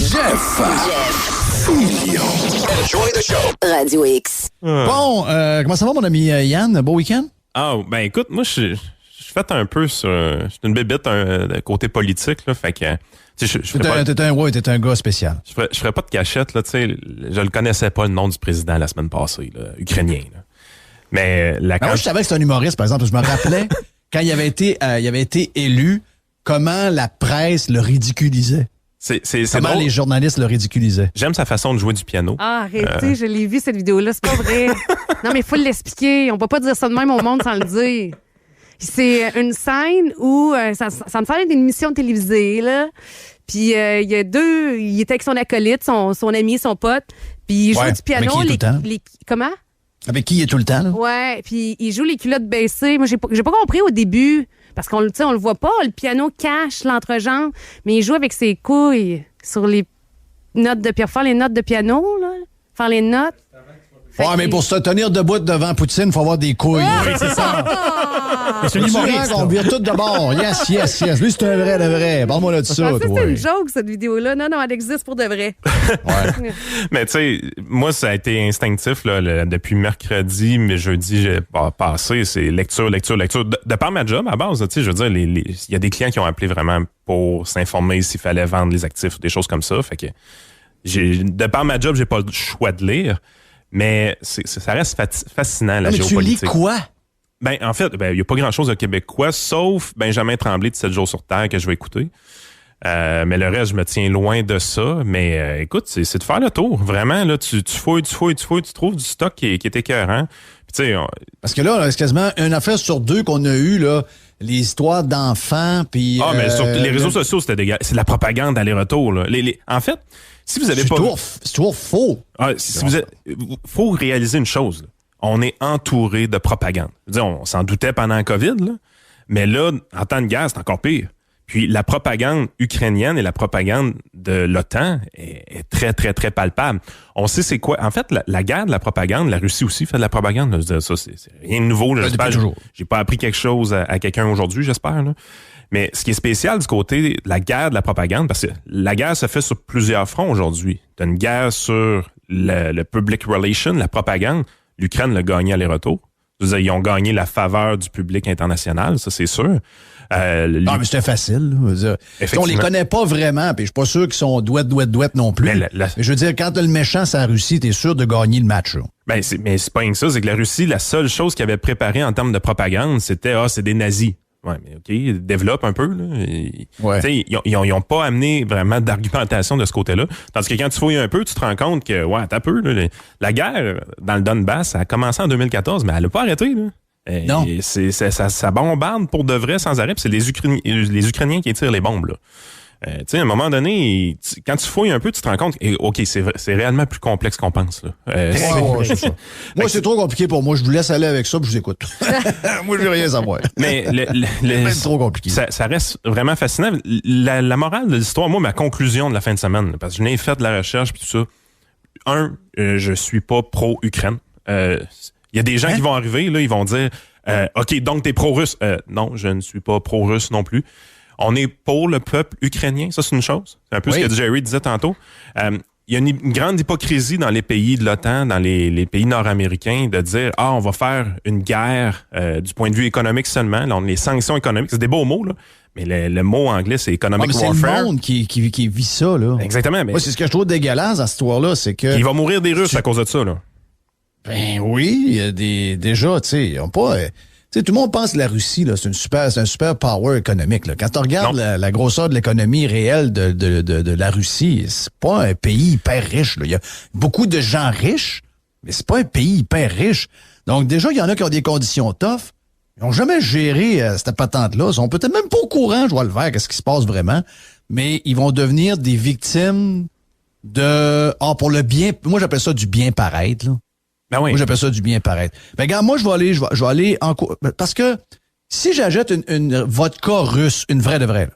Jeff. Fillion. Enjoy the show. Radio X. Bon, comment ça va, mon ami Yann? Beau week-end? Ah, ben écoute, moi, je suis fait un peu sur... Je suis une bébête de côté politique, là, fait que... T'es un gars spécial. Je ferais pas de cachette, là, tu sais. Je le connaissais pas, le nom du président, la semaine passée, là, ukrainien, là. Mais moi, je savais que c'était un humoriste, par exemple. Je me rappelais, quand il avait été élu, comment la presse le ridiculisait. Comment drôle. Les journalistes le ridiculisaient. J'aime sa façon de jouer du piano. Ah, arrêtez, je l'ai vu, cette vidéo-là. C'est pas vrai. Non, mais il faut l'expliquer. On peut pas dire ça de même au monde sans le dire. C'est une scène où ça me semble être une émission télévisée, là. Puis il y a deux... Il était avec son acolyte, son ami, son pote. Puis il joue du piano. Avec qui tout le temps? Comment? Avec qui il est tout le temps, là? Ouais, puis il joue les culottes baissées. Moi, j'ai pas compris au début, parce qu'on le voit pas, le piano cache l'entrejambe, mais il joue avec ses couilles sur les notes de piano. Faire les notes de piano, là. Faire les notes. Mais pour se tenir debout devant Poutine, il faut avoir des couilles. Oui, c'est ça. C'est un humoriste. On vire tout de bord. Yes. Lui, c'est un vrai de vrai. Parle-moi là de ça, toi. C'est une joke, cette vidéo-là. Non, elle existe pour de vrai. Ouais. Mais tu sais, moi, ça a été instinctif là, depuis mercredi, mais jeudi passé, c'est lecture. De par ma job, à base, tu sais, je veux dire, il y a des clients qui ont appelé vraiment pour s'informer s'il fallait vendre les actifs, des choses comme ça. Fait que de par ma job, j'ai pas le choix de lire. Mais ça reste fascinant, la géopolitique. Tu lis quoi? Ben, en fait, il n'y a pas grand-chose de québécois, sauf Benjamin Tremblay de 7 jours sur Terre que je vais écouter. Mais le reste, je me tiens loin de ça. Mais écoute, c'est de faire le tour. Vraiment, là, tu fouilles, tu trouves du stock qui est écœurant. Puis, parce que là, c'est quasiment une affaire sur deux qu'on a eue, là, les histoires d'enfants. Puis, mais sur les réseaux sociaux, c'est de la propagande aller-retour. Là. En fait, si vous avez pas... C'est toujours faux. Faut réaliser une chose. Là. On est entouré de propagande. Je veux dire, on s'en doutait pendant la COVID, là, mais là, en temps de guerre, c'est encore pire. Puis la propagande ukrainienne et la propagande de l'OTAN est très, très, très palpable. On sait c'est quoi. En fait, la guerre de la propagande, la Russie aussi fait de la propagande. Là. Je veux dire, ça, c'est rien de nouveau. J'espère. J'ai pas appris quelque chose à quelqu'un aujourd'hui, j'espère. Là. Mais ce qui est spécial du côté de la guerre de la propagande, parce que la guerre se fait sur plusieurs fronts aujourd'hui. T'as une guerre sur le public relation, la propagande. L'Ukraine l'a gagné aller-retour. Je veux dire, ils ont gagné la faveur du public international, ça c'est sûr. Mais c'était facile. On les connaît pas vraiment, puis je suis pas sûr qu'ils sont douettes non plus. Mais je veux dire, quand t'as le méchant, c'est la Russie, t'es sûr de gagner le match. Là. Mais c'est pas rien que ça, c'est que la Russie, la seule chose qu'ils avait préparée en termes de propagande, c'était c'est des nazis. Ouais, mais OK, développe un peu. Là. Ils ont pas amené vraiment d'argumentation de ce côté-là. Tandis que quand tu fouilles un peu, tu te rends compte que, t'as peu. Là, la guerre dans le Donbass, ça a commencé en 2014, mais elle a pas arrêté. Là. Non. Ça bombarde pour de vrai sans arrêt, puis c'est les Ukrainiens qui tirent les bombes. Là. À un moment donné, quand tu fouilles un peu, tu te rends compte que, OK, c'est réellement plus complexe qu'on pense. Là. C'est ça. Moi, c'est trop compliqué pour moi. Je vous laisse aller avec ça, puis je vous écoute. Moi, je veux rien savoir. Mais c'est trop compliqué. Ça reste vraiment fascinant. La morale de l'histoire, moi, ma conclusion de la fin de semaine, parce que je n'ai fait de la recherche puis tout ça. Je suis pas pro-Ukraine. Il y a des gens qui vont arriver, là, ils vont dire OK, donc t'es pro-russe. Non, je ne suis pas pro-russe non plus. On est pour le peuple ukrainien, ça c'est une chose. C'est un peu ce que Jerry disait tantôt. Il y a une grande hypocrisie dans les pays de l'OTAN, dans les pays nord-américains, de dire on va faire une guerre du point de vue économique seulement. Là, les sanctions économiques, c'est des beaux mots, là. Mais le mot anglais, c'est economic warfare. C'est le monde qui vit ça, là. Exactement. Moi, c'est ce que je trouve dégueulasse dans cette histoire-là, c'est que... Il va mourir des Russes à cause de ça, là. Ben oui, il y a déjà, tu sais, ils n'ont pas... Tu sais, tout le monde pense que la Russie, là, c'est un super power économique. Là. Quand tu regardes la grosseur de l'économie réelle de la Russie, c'est pas un pays hyper riche. Là. Il y a beaucoup de gens riches, mais c'est pas un pays hyper riche. Donc déjà, il y en a qui ont des conditions tough. Ils n'ont jamais géré cette patente-là. Ils sont peut-être même pas au courant, je vois le vert, qu'est-ce qui se passe vraiment. Mais ils vont devenir des victimes pour le bien... Moi, j'appelle ça du bien paraître, là. Ben oui. Moi, j'appelle ça du bien paraître. Ben, regarde, moi, je vais aller en... Parce que si j'achète une vodka russe, une vraie de vraie, là,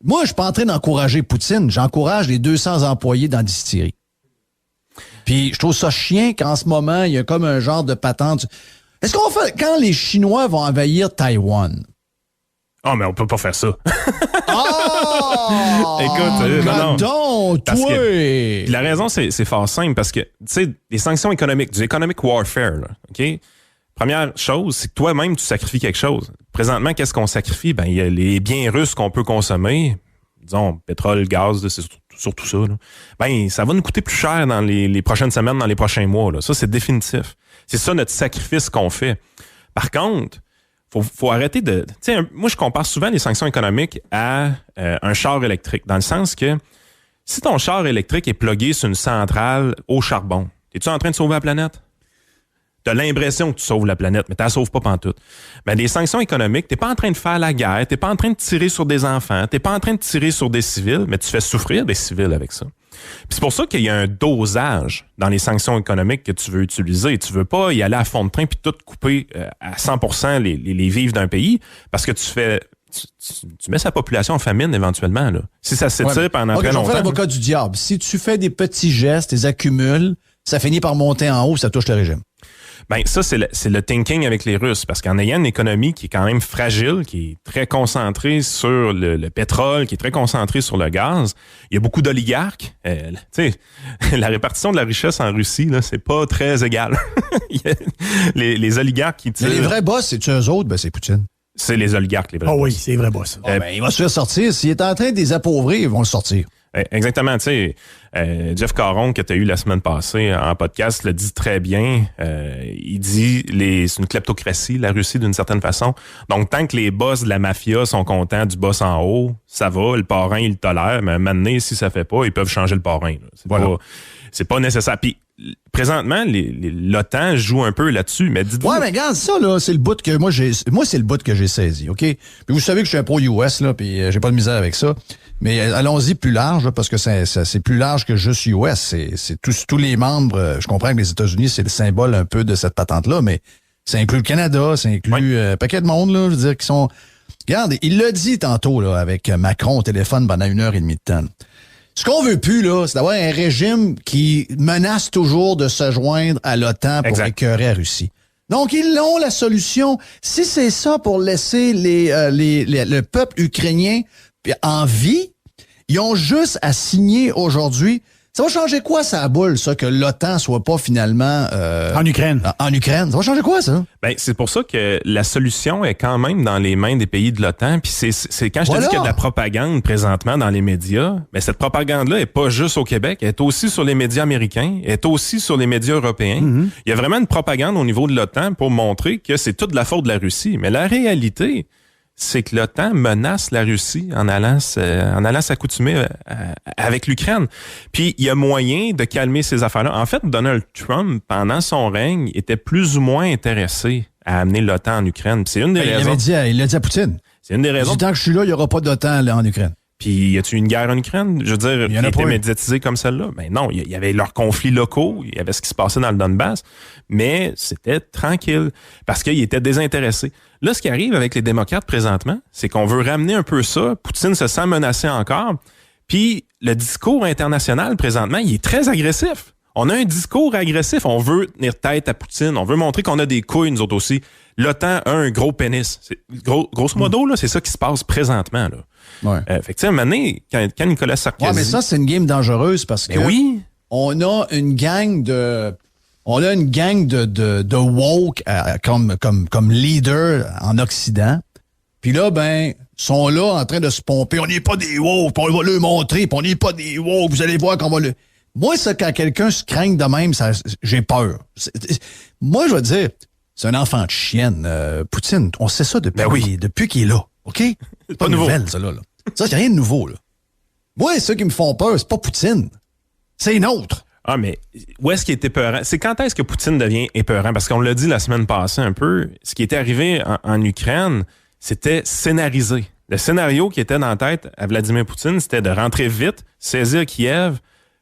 moi, je suis pas en train d'encourager Poutine. J'encourage les 200 employés dans la distillerie. Puis, je trouve ça chien qu'en ce moment, il y a comme un genre de patente. Est-ce qu'on fait... Quand les Chinois vont envahir Taïwan, Ah, mais on peut pas faire ça. Oh! Écoute, non. Donc, Parce toi! Puis la raison, c'est fort simple parce que, tu sais, les sanctions économiques, du economic warfare, là, OK? Première chose, c'est que toi-même, tu sacrifies quelque chose. Présentement, qu'est-ce qu'on sacrifie? Ben, il y a les biens russes qu'on peut consommer, disons, pétrole, gaz, c'est surtout ça, là. Ben, ça va nous coûter plus cher dans les prochaines semaines, dans les prochains mois, là. Ça, c'est définitif. C'est ça notre sacrifice qu'on fait. Par contre, faut arrêter de... Tu sais, moi, je compare souvent les sanctions économiques à un char électrique, dans le sens que si ton char électrique est plugué sur une centrale au charbon, es-tu en train de sauver la planète? T'as l'impression que tu sauves la planète, mais tu la sauves pas pantoute. Ben, des sanctions économiques, t'es pas en train de faire la guerre, t'es pas en train de tirer sur des enfants, t'es pas en train de tirer sur des civils, mais tu fais souffrir des civils avec ça. Puis c'est pour ça qu'il y a un dosage dans les sanctions économiques que tu veux utiliser. Tu veux pas y aller à fond de train puis tout couper à 100% les vivres d'un pays parce que tu mets sa population en famine éventuellement, là. Si ça s'étire pendant très longtemps. Je vais faire l'avocat du diable. Si tu fais des petits gestes, les accumules, ça finit par monter en haut, ça touche le régime. Ben ça, c'est le thinking avec les Russes. Parce qu'en ayant une économie qui est quand même fragile, qui est très concentrée sur le pétrole, qui est très concentrée sur le gaz, il y a beaucoup d'oligarques. Tu sais, la répartition de la richesse en Russie, là, c'est pas très égal. les oligarques qui tirent... Mais les vrais boss, c'est-tu eux autres? Ben, c'est Poutine. C'est les oligarques, les vrais boss. Oui, c'est vrai boss. Ben, il va se faire sortir. S'il est en train de les appauvrir, ils vont le sortir. Exactement, tu sais, Jeff Caron que tu as eu la semaine passée en podcast le dit très bien. Il dit c'est une kleptocratie, la Russie, d'une certaine façon. Donc, tant que les boss de la mafia sont contents du boss en haut, ça va, le parrain, il le tolère, mais maintenant, si ça fait pas, ils peuvent changer le parrain. C'est pas nécessaire. Puis, présentement, l'OTAN joue un peu là-dessus, mais dites-vous... Ouais, mais regarde, ça, là, c'est le bout que moi, c'est le bout que j'ai saisi, OK? Puis vous savez que je suis un pro-US, là, puis j'ai pas de misère avec ça. Mais allons-y plus large, là, parce que c'est plus large que juste US. C'est tous les membres. Je comprends que les États-Unis, c'est le symbole un peu de cette patente-là, mais ça inclut le Canada, ça inclut un paquet de monde, là, je veux dire, qui sont... Regarde, il l'a dit tantôt, là, avec Macron au téléphone pendant 1h30 de temps. Ce qu'on veut plus, là, c'est d'avoir un régime qui menace toujours de se joindre à l'OTAN pour écœurer la Russie. Donc, ils ont la solution. Si c'est ça pour laisser le peuple ukrainien en vie, ils ont juste à signer aujourd'hui. Ça va changer quoi, ça boule, ça, que l'OTAN soit pas finalement... en Ukraine. En Ukraine. Ça va changer quoi, ça? Ben, c'est pour ça que la solution est quand même dans les mains des pays de l'OTAN. Puis c'est quand je te dis qu'il y a de la propagande présentement dans les médias, mais cette propagande-là est pas juste au Québec, elle est aussi sur les médias américains, elle est aussi sur les médias européens. Mm-hmm. Il y a vraiment une propagande au niveau de l'OTAN pour montrer que c'est toute la faute de la Russie. Mais la réalité... c'est que l'OTAN menace la Russie en allant s'accoutumer avec l'Ukraine. Puis, il y a moyen de calmer ces affaires-là. En fait, Donald Trump, pendant son règne, était plus ou moins intéressé à amener l'OTAN en Ukraine. Puis c'est une des raisons... Il l'a dit à Poutine. C'est une des raisons... Tant que je suis là, il n'y aura pas d'OTAN là, en Ukraine. Puis, y a-tu une guerre en Ukraine? Je veux dire, qui était médiatisée comme celle-là? Ben non, il y avait leurs conflits locaux, il y avait ce qui se passait dans le Donbass, mais c'était tranquille, parce qu'ils étaient désintéressés. Là, ce qui arrive avec les démocrates présentement, c'est qu'on veut ramener un peu ça. Poutine se sent menacé encore. Puis, le discours international, présentement, il est très agressif. On a un discours agressif. On veut tenir tête à Poutine. On veut montrer qu'on a des couilles, nous autres aussi. L'OTAN a un gros pénis. Grosso modo, là, c'est ça qui se passe présentement, là. Ouais. Fait que, tu sais, à un moment donné, quand Nicolas Sarkozy... Ouais, mais ça, c'est une game dangereuse parce que... oui. On a une gang de woke comme leader en Occident. Puis là, ben, sont là en train de se pomper. On n'est pas des woke, puis on va le montrer, puis on n'est pas des woke. Vous allez voir qu'on va le... Moi, ça, quand quelqu'un se craigne de même, ça, j'ai peur. Moi, je veux dire, c'est un enfant de chienne. Poutine, on sait ça depuis qu'il est là. OK? C'est pas nouvelle, ça, là. Ça, c'est rien de nouveau, là. Moi, ceux qui me font peur, c'est pas Poutine. C'est une autre. Ah, mais où est-ce qu'il est épeurant? C'est quand est-ce que Poutine devient épeurant? Parce qu'on l'a dit la semaine passée un peu, ce qui était arrivé en Ukraine, c'était scénarisé. Le scénario qui était dans la tête à Vladimir Poutine, c'était de rentrer vite, saisir Kiev,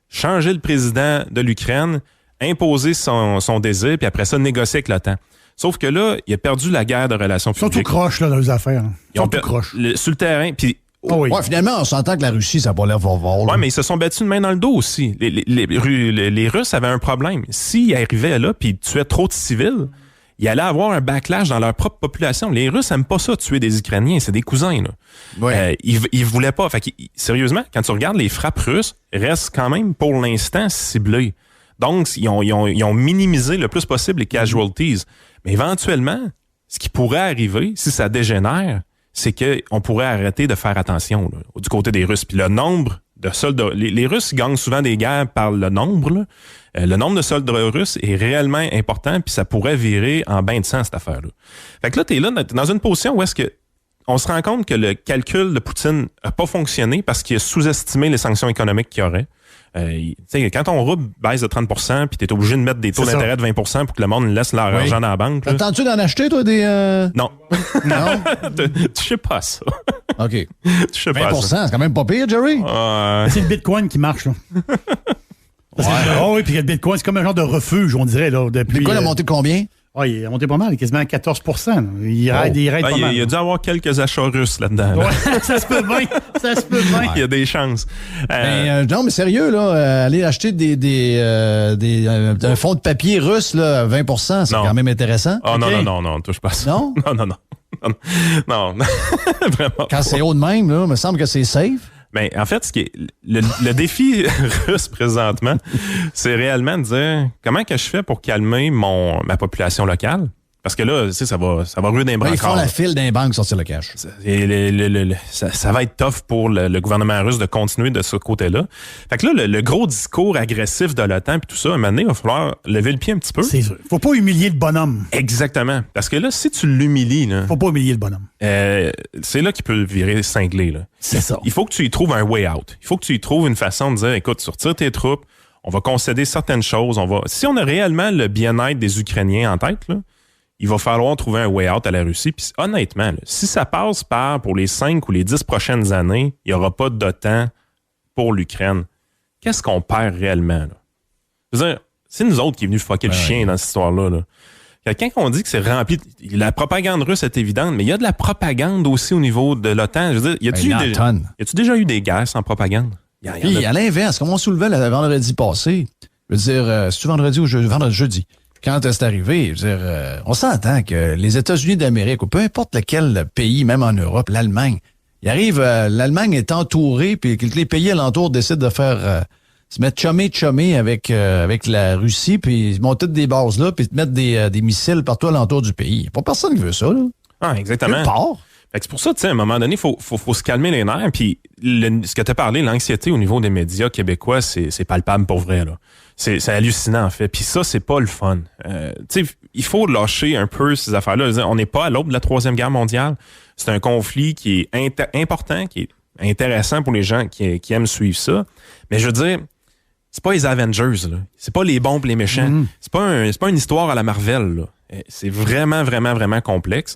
changer le président de l'Ukraine, imposer son désir, puis après ça, négocier avec l'OTAN. Sauf que là, il a perdu la guerre de relations publiques. Ils sont tout croches, là, dans les affaires. Ils sont tout croches. Sur le terrain, puis... Ouais, finalement, on s'entend que la Russie, ça n'a pas l'air voir. Ouais, mais ils se sont battus une main dans le dos aussi. Les Russes avaient un problème. S'ils arrivaient là puis ils tuaient trop de civils, il allait avoir un backlash dans leur propre population. Les Russes aiment pas ça, tuer des Ukrainiens. C'est des cousins, là. Ouais. Ils voulaient pas. Fait que, sérieusement, quand tu regardes les frappes russes, restent quand même, pour l'instant, ciblées. Donc, ils ont minimisé le plus possible les casualties. Mais éventuellement, ce qui pourrait arriver, si ça dégénère, c'est qu'on pourrait arrêter de faire attention là, du côté des Russes. Puis le nombre de soldats... Les Russes gagnent souvent des guerres par le nombre, là. Le nombre de soldats russes est réellement important, puis ça pourrait virer en bain de sang, cette affaire-là. Fait que là, t'es dans une position où est-ce que on se rend compte que le calcul de Poutine n'a pas fonctionné parce qu'il a sous-estimé les sanctions économiques qu'il y aurait. Quand ton rouble baisse de 30%, puis t'es obligé de mettre des taux d'intérêt de 20% pour que le monde laisse leur argent dans la banque. Attends-tu d'en acheter, toi, des... Non. Non? Tu sais pas ça. OK. Tu sais 20%, pas ça. c'est quand même pas pire, Jerry. C'est le Bitcoin qui marche, là. Oui, puis le Bitcoin, c'est comme un genre de refuge, on dirait. Là, depuis, Bitcoin a monté de combien? Il a monté pas mal, quasiment à 14%. Là. Il raide pas mal. Il a dû avoir quelques achats russes là-dedans. Là. Ouais, ça se peut bien. Ça se peut bien. Il y a des chances. Non, mais sérieux, là, aller acheter un fonds de papier russe, là, à 20%, c'est Non. quand même intéressant. Oh OK. non, touche pas à ça. Non? Non, vraiment. Quand c'est haut de même, là, il me semble que c'est safe. Mais en fait, ce qui est le défi russe présentement, c'est réellement de dire comment que je fais pour calmer ma population locale. Parce que là, tu sais, ça va ruer d'un bras. Ils font la file d'un banque sortir le cash. Ça va être tough pour le gouvernement russe de continuer de ce côté-là. Fait que là, le gros discours agressif de l'OTAN puis tout ça, à un moment donné, il va falloir lever le pied un petit peu. C'est sûr. Faut pas humilier le bonhomme. Exactement. Parce que là, si tu l'humilies, là, Faut pas humilier le bonhomme. c'est là qu'il peut virer cinglé. Là. C'est ça. Il faut que tu y trouves un way out. Il faut que tu y trouves une façon de dire, écoute, tu retires tes troupes, on va concéder certaines choses. Si on a réellement le bien-être des Ukrainiens en tête, là, il va falloir trouver un way out à la Russie. Puis honnêtement, là, si ça passe pour les 5 ou les 10 prochaines années, il n'y aura pas d'OTAN pour l'Ukraine, qu'est-ce qu'on perd réellement? Là? Je veux dire, c'est nous autres qui est venus fucker le chien dans cette histoire-là. Là. Quand on dit que c'est rempli... La propagande russe est évidente, mais il y a de la propagande aussi au niveau de l'OTAN. Je veux dire, y a-tu déjà eu des guerres sans propagande? Puis, à l'inverse, comme on soulevait le vendredi passé, je veux dire, c'est-tu vendredi ou jeudi? Quand c'est arrivé, je veux dire, on s'entend que les États-Unis d'Amérique, ou peu importe lequel pays, même en Europe, l'Allemagne, il arrive, l'Allemagne est entourée, puis que les pays alentours décident de faire se mettre chumé avec la Russie, puis monter des bases là, puis mettre des missiles partout alentour du pays. Il n'y a pas personne qui veut ça, là. Ah, exactement. Fait que c'est pour ça, tu sais, à un moment donné, faut se calmer les nerfs. Puis ce que tu as parlé, l'anxiété au niveau des médias québécois, c'est palpable pour vrai, là. C'est hallucinant, en fait. Puis ça, c'est pas le fun. Tu sais, il faut lâcher un peu ces affaires-là. On n'est pas à l'aube de la Troisième Guerre mondiale. C'est un conflit qui est important, qui est intéressant pour les gens qui aiment suivre ça. Mais je veux dire, c'est pas les Avengers, là. C'est pas les bons et les méchants. Mm-hmm. C'est pas une histoire à la Marvel, là. C'est vraiment, vraiment, vraiment complexe.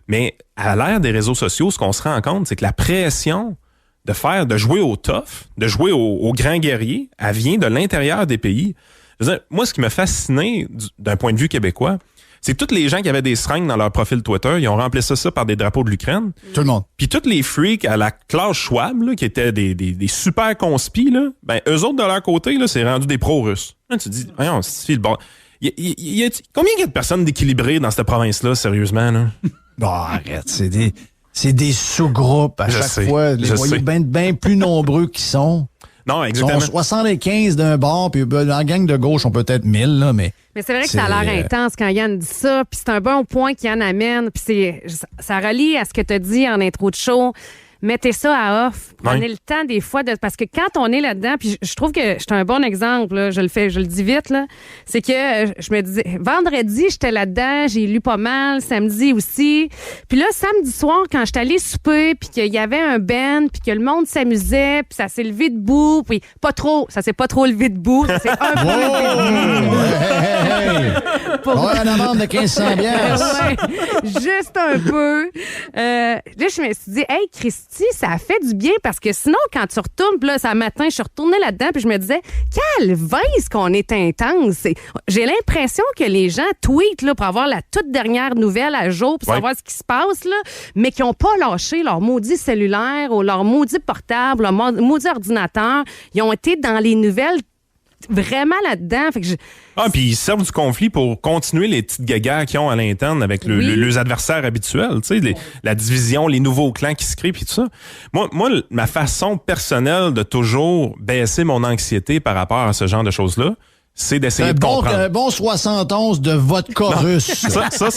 Mais à l'ère des réseaux sociaux, ce qu'on se rend compte, c'est que la pression de jouer au tough, de jouer au grand guerrier, elle vient de l'intérieur des pays. Je veux dire, moi, ce qui m'a fasciné d'un point de vue québécois, c'est que tous les gens qui avaient des seringues dans leur profil Twitter, ils ont remplacé ça par des drapeaux de l'Ukraine. Tout le monde. Puis tous les freaks à la Klaus Schwab, là, qui étaient des super conspis, là, ben, eux autres, de leur côté, là, c'est rendu des pro-russes. Là, tu te dis, voyons, c'est le bon. Combien il y a de personnes d'équilibrées dans cette province-là, sérieusement, là? Bon, arrête, c'est des sous-groupes à chaque fois. Les voyous bien plus nombreux qu'ils sont. Non, exactement. Ils sont 75 d'un bord, puis dans la gang de gauche, on peut être 1000, là, mais... Mais c'est vrai que ça a l'air intense quand Yann dit ça, puis c'est un bon point qu'Yann amène, puis ça relie à ce que tu as dit en intro de show. Mettez ça à off. Prenez le temps des fois parce que quand on est là-dedans, puis je trouve que c'est un bon exemple, là, je le dis vite, là, c'est que je me disais, vendredi, j'étais là-dedans, j'ai lu pas mal, samedi aussi. Puis là, samedi soir, quand j'étais allée souper, puis qu'il y avait un band, puis que le monde s'amusait, puis ça s'est levé debout, puis ça s'est pas trop levé debout, ça s'est un peu levé debout. Pour une amende de 1500 bières. Ouais, juste un peu. Là, je me suis dit, hey, Christy, ça a fait du bien parce que sinon, quand tu retournes, là, ce matin, je suis retournée là-dedans puis je me disais, calvaise qu'on est intense. J'ai l'impression que les gens tweetent là, pour avoir la toute dernière nouvelle à jour pour savoir ce qui se passe, là, mais qui n'ont pas lâché leur maudit cellulaire ou leur maudit portable, leur maudit ordinateur. Ils ont été dans les nouvelles vraiment là-dedans. Fait que puis ils servent du conflit pour continuer les petites guéguerres qu'ils ont à l'interne avec leurs adversaires habituels, tu sais, la division, les nouveaux clans qui se créent, puis tout ça. Moi, ma façon personnelle de toujours baisser mon anxiété par rapport à ce genre de choses-là, c'est d'essayer de comprendre. Un bon 71 de vodka russe. Ça,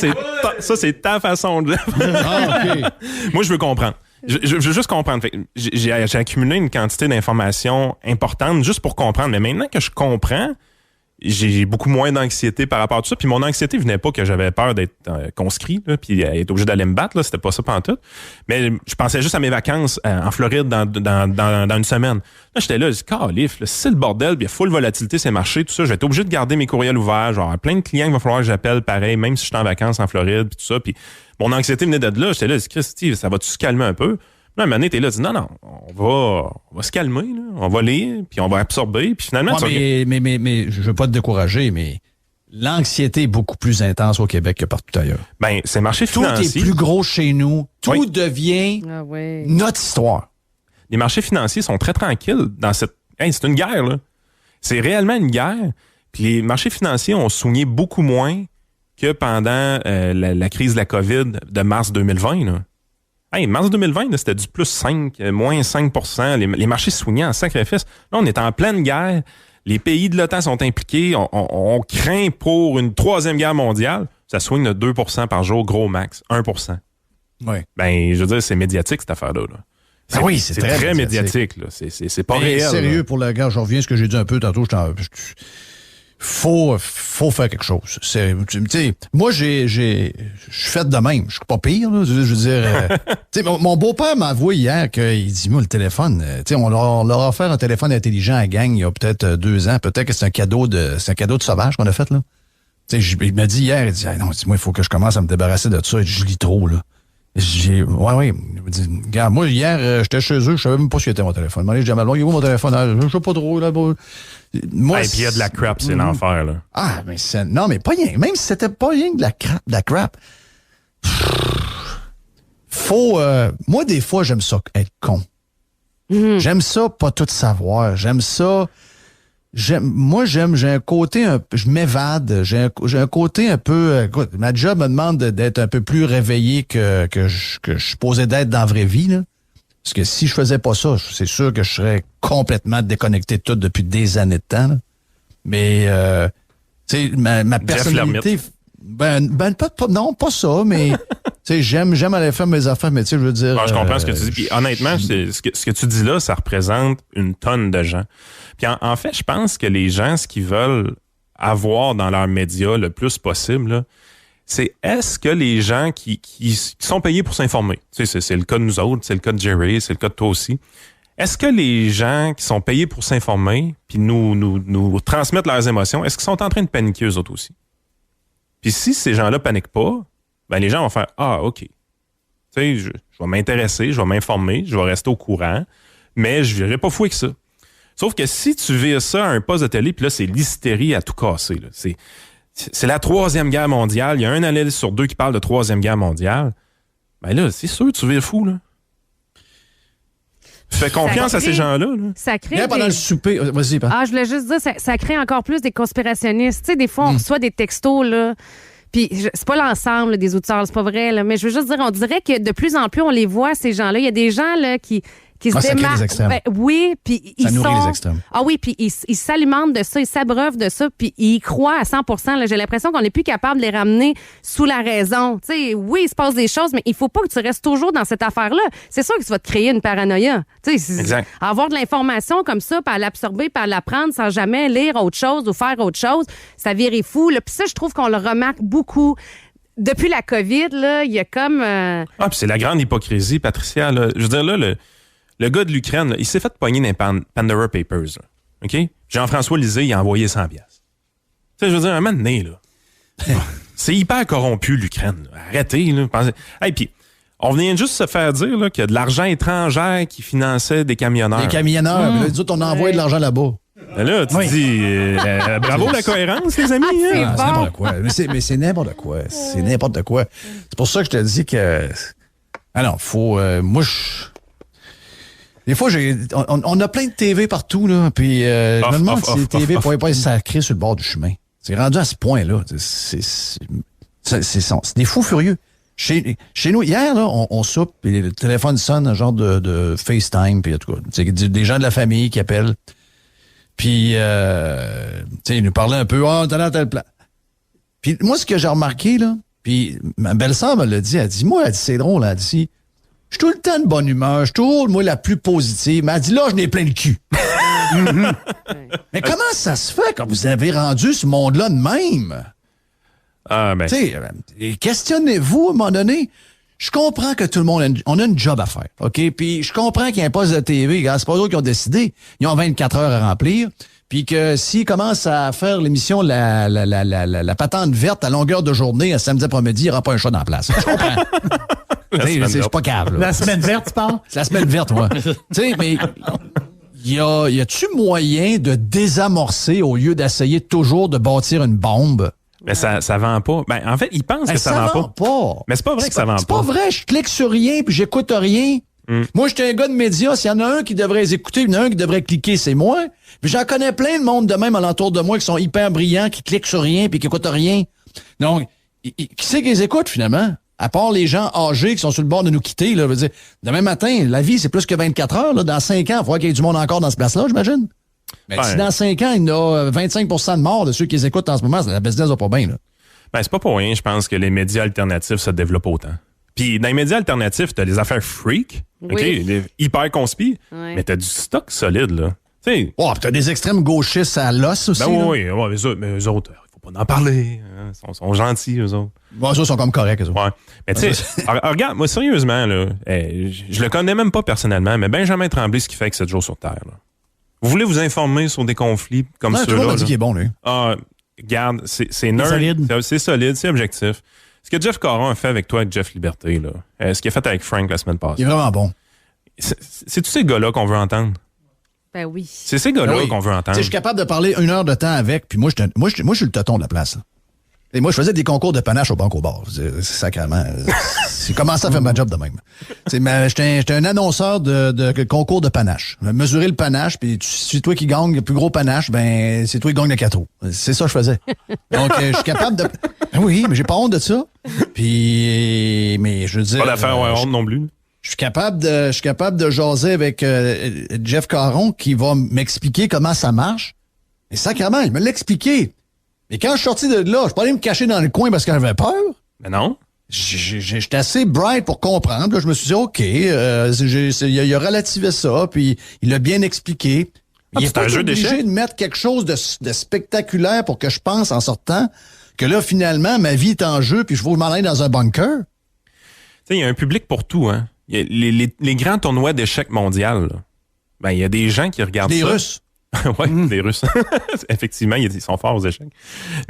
c'est ta façon de... OK. Moi, je veux comprendre. Je veux juste comprendre. Fait, j'ai accumulé une quantité d'informations importantes juste pour comprendre. Mais maintenant que je comprends, j'ai beaucoup moins d'anxiété par rapport à tout ça. Puis mon anxiété venait pas que j'avais peur d'être conscrit, là, puis être obligé d'aller me battre. Là, c'était pas ça pantoute. Mais je pensais juste à mes vacances en Floride dans une semaine. Là, j'étais là, je dis, calif, c'est le bordel, puis il y a full volatilité, c'est marché, tout ça. Je vais être obligé de garder mes courriels ouverts. Genre, plein de clients qu'il va falloir que j'appelle pareil, même si je suis en vacances en Floride, puis tout ça. Puis mon anxiété venait de là. J'étais là, je dis, Christy, ça va-tu se calmer un peu? Là, un moment donné, t'es là, tu dis, non, on va se calmer, là. On va lire, puis on va absorber, puis finalement... mais je veux pas te décourager, mais l'anxiété est beaucoup plus intense au Québec que partout ailleurs. Ben, c'est marché financier. Tout est plus gros chez nous. Tout devient notre histoire. Les marchés financiers sont très tranquilles dans cette... Hey, c'est une guerre, là. C'est réellement une guerre. Puis les marchés financiers ont soigné beaucoup moins que pendant la crise de la COVID de mars 2020, là. Hey, mars 2020, là, c'était du plus 5, moins 5%. Les marchés soignaient en sacrifice. Là, on est en pleine guerre. Les pays de l'OTAN sont impliqués. On craint pour une troisième guerre mondiale. Ça soigne de 2% par jour, gros max. 1%. Oui. Ben, je veux dire, c'est médiatique, cette affaire-là. Là. Oui, c'est très médiatique. Là. C'est pas réel. Sérieux, là. pour le gars, je reviens à ce que j'ai dit un peu tantôt. Faut faire quelque chose. Moi, je suis fait de même. Je suis pas pire, là. Je veux dire, mon beau-père m'a avoué hier qu'il dit, moi, le téléphone, on leur a offert un téléphone intelligent à la gang il y a peut-être 2 ans. Peut-être que c'est un cadeau de sauvage qu'on a fait, là. Il m'a dit hier, il dit, non, moi, il faut que je commence à me débarrasser de ça. Je lis trop, là. Oui. Il me dit, regarde, moi, hier, j'étais chez eux, je savais même pas si était mon téléphone. Il dit, il est où mon téléphone? Je sais pas trop, là. Moi, et puis il y a de la crap, c'est l'enfer, là. Ah, mais non, mais pas rien. Même si c'était pas rien de la crap. Moi, des fois, j'aime ça être con. J'aime ça pas tout savoir. J'aime ça. J'ai un côté je m'évade. J'ai un côté un peu. Écoute, ma job me demande d'être un peu plus réveillé que je suis supposé d'être dans la vraie vie, là. Parce que si je faisais pas ça, c'est sûr que je serais complètement déconnecté de tout depuis des années de temps, là. Mais tu sais, ma personnalité. Non, pas ça, mais tu sais, j'aime aller faire mes affaires, mais tu sais, je veux dire. Je comprends ce que tu dis. Puis honnêtement, ce que tu dis là, ça représente une tonne de gens. Puis en fait, je pense que les gens, ce qu'ils veulent avoir dans leurs médias le plus possible, là, c'est est-ce que les gens qui sont payés pour s'informer, tu sais, c'est le cas de nous autres, c'est le cas de Jerry, c'est le cas de toi aussi. Est-ce que les gens qui sont payés pour s'informer puis nous transmettre leurs émotions, est-ce qu'ils sont en train de paniquer eux autres aussi? Puis si ces gens-là paniquent pas, ben les gens vont faire OK. Tu sais, je vais m'intéresser, je vais m'informer, je vais rester au courant, mais je virerai pas fou avec ça. Sauf que si tu vires ça à un poste de télé, puis là, c'est l'hystérie à tout casser, là. C'est la 3e guerre mondiale. Il y a un analyste sur 2 qui parle de 3e guerre mondiale. Ben là, c'est sûr, tu vires fou, là. Fais confiance à ces gens-là. Là. Ça crée. Bien pendant le souper. Vas-y, pas. Je voulais juste dire, ça crée encore plus des conspirationnistes. Tu sais, des fois, on reçoit des textos, là. Puis, c'est pas l'ensemble des auditeurs, c'est pas vrai, là. Mais je veux juste dire, on dirait que de plus en plus, on les voit, ces gens-là. Il y a des gens, là, qui se démarquent. Ben, oui, puis ils nourrit les extrêmes. Ah oui, puis ils s'alimentent de ça, ils s'abreuvent de ça, puis ils y croient à 100%. Là. J'ai l'impression qu'on n'est plus capable de les ramener sous la raison. Tu sais, oui, il se passe des choses, mais il faut pas que tu restes toujours dans cette affaire-là. C'est sûr que tu vas te créer une paranoïa. Tu sais, exact. Avoir de l'information comme ça, puis à l'absorber, puis à l'apprendre sans jamais lire autre chose ou faire autre chose, ça virait fou. Puis ça, je trouve qu'on le remarque beaucoup. Depuis la COVID, là, il y a comme... puis c'est la grande hypocrisie, Patricia. Là. Je veux dire, là, le gars de l'Ukraine, là, il s'est fait pogner dans les Pandora Papers. Là. OK? Jean-François Lisée, il a envoyé 100$. Tu sais, je veux dire, un moment donné, là. C'est hyper corrompu, l'Ukraine. Là. Arrêtez, là. Hey, puis, on vient juste se faire dire là, qu'il y a de l'argent étranger qui finançait des camionneurs. Des camionneurs. Là, nous autres, on a envoyé de l'argent là-bas. Ben là, tu dis, bravo la cohérence, les amis. C'est bon. C'est n'importe quoi. Mais c'est n'importe quoi. C'est n'importe quoi. C'est pour ça que je te dis que... Alors, faut... moi, Des fois, on a plein de TV partout, là, puis je me demande si les TV ne pourraient pas être sacrés sur le bord du chemin. C'est rendu à ce point-là. C'est des fous furieux. Chez nous, hier, là, on soupe, puis le téléphone sonne, un genre de FaceTime, puis en tout cas, c'est des gens de la famille qui appellent. Puis, ils nous parlaient un peu, t'as dans tel plan. Puis moi, ce que j'ai remarqué, là, puis ma belle-sœur me l'a dit, elle dit, c'est drôle, elle dit, je suis tout le temps de bonne humeur, je suis toujours, moi, la plus positive. Mais elle dit, là, je n'ai plein le cul. Mais comment ça se fait quand vous avez rendu ce monde-là de même? Ah, ben. Tu sais, questionnez-vous à un moment donné. Je comprends que tout le monde on a une job à faire, OK? Puis je comprends qu'il y a un poste de TV. C'est pas eux qui ont décidé. Ils ont 24 heures à remplir. Puis que s'ils commencent à faire l'émission la patente verte à longueur de journée, à samedi après-midi, il n'y aura pas un chat dans la place. Je comprends. C'est pas grave. La semaine verte, tu parles? C'est la semaine verte, ouais. Tu sais, mais y a-tu moyen de désamorcer au lieu d'essayer toujours de bâtir une bombe? Mais ça vend pas. Ben, en fait, ils pensent que ça vend pas. Mais c'est pas vrai que ça vend pas. C'est pas vrai. Je clique sur rien puis j'écoute rien. Moi, j'étais un gars de médias. S'il y en a un qui devrait les écouter, il y en a un qui devrait cliquer, c'est moi. Puis j'en connais plein de monde de même alentour de moi qui sont hyper brillants, qui cliquent sur rien puis qui écoutent rien. Donc, qui c'est qui les écoute finalement? À part les gens âgés qui sont sur le bord de nous quitter, là. Je veux dire, demain matin, la vie, c'est plus que 24 heures. Là. Dans 5 ans, il va falloir qu'il y ait du monde encore dans ce place-là, j'imagine. Mais si dans 5 ans, il y a 25 % de morts de ceux qui les écoutent en ce moment, la business va pas bien, là. Ben, c'est pas pour rien, je pense que les médias alternatifs se développent autant. Puis dans les médias alternatifs, t'as les affaires freak, Oui. OK, les hyper conspi, Ouais. mais t'as du stock solide, là. Tu sais. Oh, pis t'as des extrêmes gauchistes à l'os aussi. Ben là. oui, mais eux autres, il faut pas en parler. Hein, ils sont gentils, eux autres. Bon, eux sont comme corrects, eux autres. Ouais. Mais tu sais, regarde, moi, sérieusement, là, je le connais même pas personnellement, mais Benjamin Tremblay, ce qu'il fait avec 7 jours sur Terre, là. Vous voulez vous informer sur des conflits comme Non, tout le monde ceux-là? a dit là? qu'il est bon, lui. Ah, regarde, c'est nerd. solide. C'est solide, c'est objectif. Ce que Jeff Caron a fait avec toi, avec Jeff Liberté, là, ce qu'il a fait avec Frank la semaine Il passée, est vraiment bon. c'est tous ces gars-là qu'on veut entendre. Ben oui. C'est ces gars-là Ben oui. qu'on veut Tu entendre. sais, je suis capable de parler 1 heure de temps avec, puis moi, je suis le tonton de la place. Là. Et moi, je faisais des concours de panache au banc au bar. C'est sacrément. J'ai commencé à faire ma job de même. J'étais un annonceur de concours de panache. Mesurer le panache, puis c'est toi qui gagne le plus gros panache, ben c'est toi qui gagne le 4 roues. C'est ça que je faisais. Donc, je suis capable de... Oui, mais j'ai pas honte de ça. Puis, mais je veux dire... Pas l'affaire honte non plus. Je suis capable de jaser avec Jeff Caron qui va m'expliquer comment ça marche. Et sacrément, il me l'a expliqué. Mais quand je suis sorti de là, je suis pas allé me cacher dans le coin parce que j'avais peur. Mais non. J'étais assez bright pour comprendre. Là, je me suis dit, OK, il a relativé ça, puis il l'a bien expliqué. Il est c'est un pas jeu obligé d'échecs. de mettre quelque chose de spectaculaire pour que je pense en sortant que là, finalement, ma vie est en jeu, puis je vais m'en aller dans un bunker. Tu sais, il y a un public pour tout, hein. Il y a les grands tournois d'échecs mondial, là. Ben, il y a des gens qui regardent Des ça. Russes. Ouais, des Russes. Effectivement, ils sont forts aux échecs.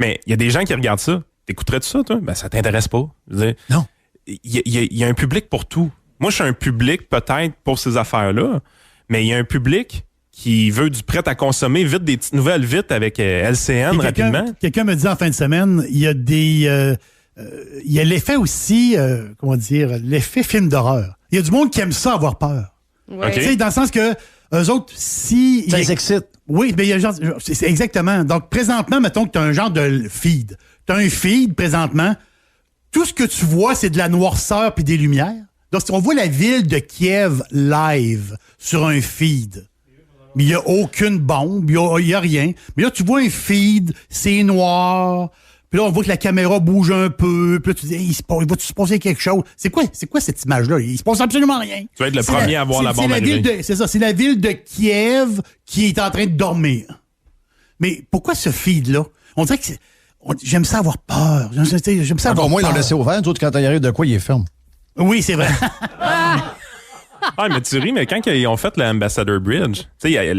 Mais il y a des gens qui regardent ça. T'écouterais-tu ça, toi? Ben, ça t'intéresse pas. Je veux dire, Non. Il y a un public pour tout. Moi, je suis un public peut-être pour ces affaires-là, mais il y a un public qui veut du prêt à consommer vite, des petites nouvelles vite avec LCN rapidement. Quelqu'un me dit en fin de semaine, il y a il y a l'effet aussi, comment dire, l'effet film d'horreur. Il y a du monde qui aime ça avoir peur. Ouais. OK. Tu sais, dans le sens que eux autres, si... Ça les excite. Oui, mais il y a genre, c'est exactement. Donc, présentement, mettons que tu as un genre de feed. Tu as un feed, présentement. Tout ce que tu vois, c'est de la noirceur puis des lumières. Donc, si on voit la ville de Kiev live sur un feed, mais il n'y a aucune bombe, il n'y a rien. Mais là, tu vois un feed, c'est noir. Puis là, on voit que la caméra bouge un peu. Puis là, tu dis, hey, il va-tu se passer quelque chose? C'est quoi cette image-là? Il se passe absolument rien. Tu vas être le premier à voir la bombe arriver. C'est ça, c'est la ville de Kiev qui est en train de dormir. Mais pourquoi ce feed-là? On dirait que j'aime ça avoir peur. J'aime ça avoir Encore moins, ils peur. l'ont laissé ouvert. D'autres, quand il arrive de quoi, il est ferme. Oui, c'est vrai. Ah, mais tu ris, mais quand ils ont fait l'Ambassador Bridge, tu sais,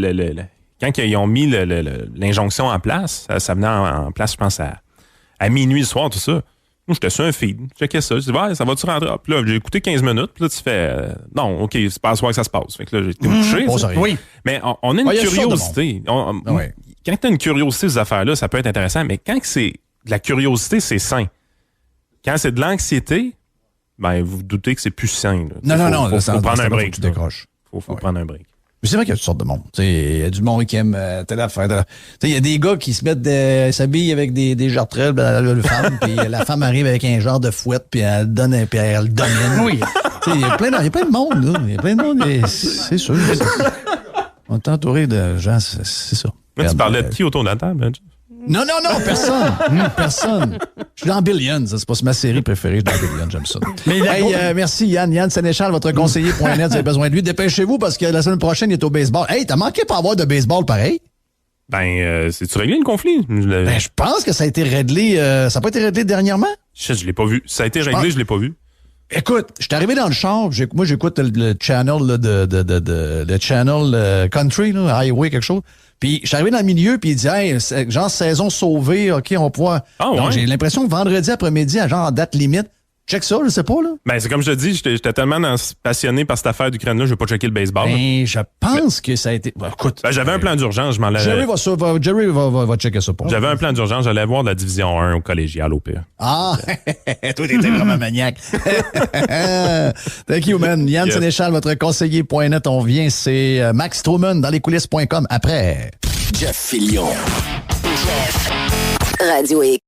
quand ils ont mis l'injonction en place, ça venait en place, je pense, à minuit le soir, tout ça. Moi, j'étais sur un feed. Je checkais ça. Je dis, ouais, ça va-tu rentrer? Puis là, j'ai écouté 15 minutes. Puis là, tu fais, non, OK, c'est pas à soir que ça se passe. Fait que là, j'ai été couché. Bon, ça. ça arrive. Oui. Mais on a une Ouais, il y a curiosité. Ouais. Quand tu as une curiosité, ces affaires-là, ça peut être intéressant. Mais quand c'est de la curiosité, c'est sain. Quand c'est de l'anxiété, ben, vous vous doutez que c'est plus sain. Là. Non, Faut ça prendre un break. Tu là. décroches. Faut prendre un break. Mais c'est vrai qu'il y a toutes sortes de monde. Il y a du monde qui aime telle affaire. Il y a des gars qui se mettent s'habillent avec des jarretières le femme, puis la femme arrive avec un genre de fouette, puis elle donne, puis elle le domine. Oui. Il y a plein de monde, là. Il y a plein de monde, c'est sûr. On est entouré de gens, c'est ça. Là, tu parlais de qui autour de la table? Hein? Non, personne. Personne. Je suis dans Billions. C'est pas ma série préférée. Je suis dans Billions. J'aime ça. Merci, Yann. Yann Sénéchal, votre conseiller.net. Vous avez besoin de lui. Dépêchez-vous parce que la semaine prochaine, il est au baseball. Hey, t'as manqué pour avoir de baseball pareil? C'est-tu réglé le conflit? Je pense que ça a été réglé. Ça n'a pas été réglé dernièrement? Je l'ai pas vu. Ça a été réglé, je l'ai pas vu. Écoute, je suis arrivé dans le char. Moi, j'écoute le channel là, le channel country, là, highway, quelque chose. Puis, je suis arrivé dans le milieu, puis il dit, hey, genre saison sauvée, OK, on va pouvoir. Ah, Donc, ouais? j'ai l'impression que vendredi après-midi, à genre date limite, check ça, je sais pas, là. C'est comme je te dis, j'étais tellement passionné par cette affaire d'Ukraine-là, je vais pas checker le baseball. Je pense que ça a été. Écoute. J'avais un plan d'urgence, je m'en l'avais. Jerry va checker ça pour moi. J'avais un plan d'urgence, j'allais voir de la division 1 au collégial au pire. Ah, toi, t'étais vraiment maniaque. Thank you, man. Yann Sénéchal, votre conseiller.net, on vient. C'est Max Truman dans lescoulisses.com après. Jeff Fillion. Jeff. Radio X.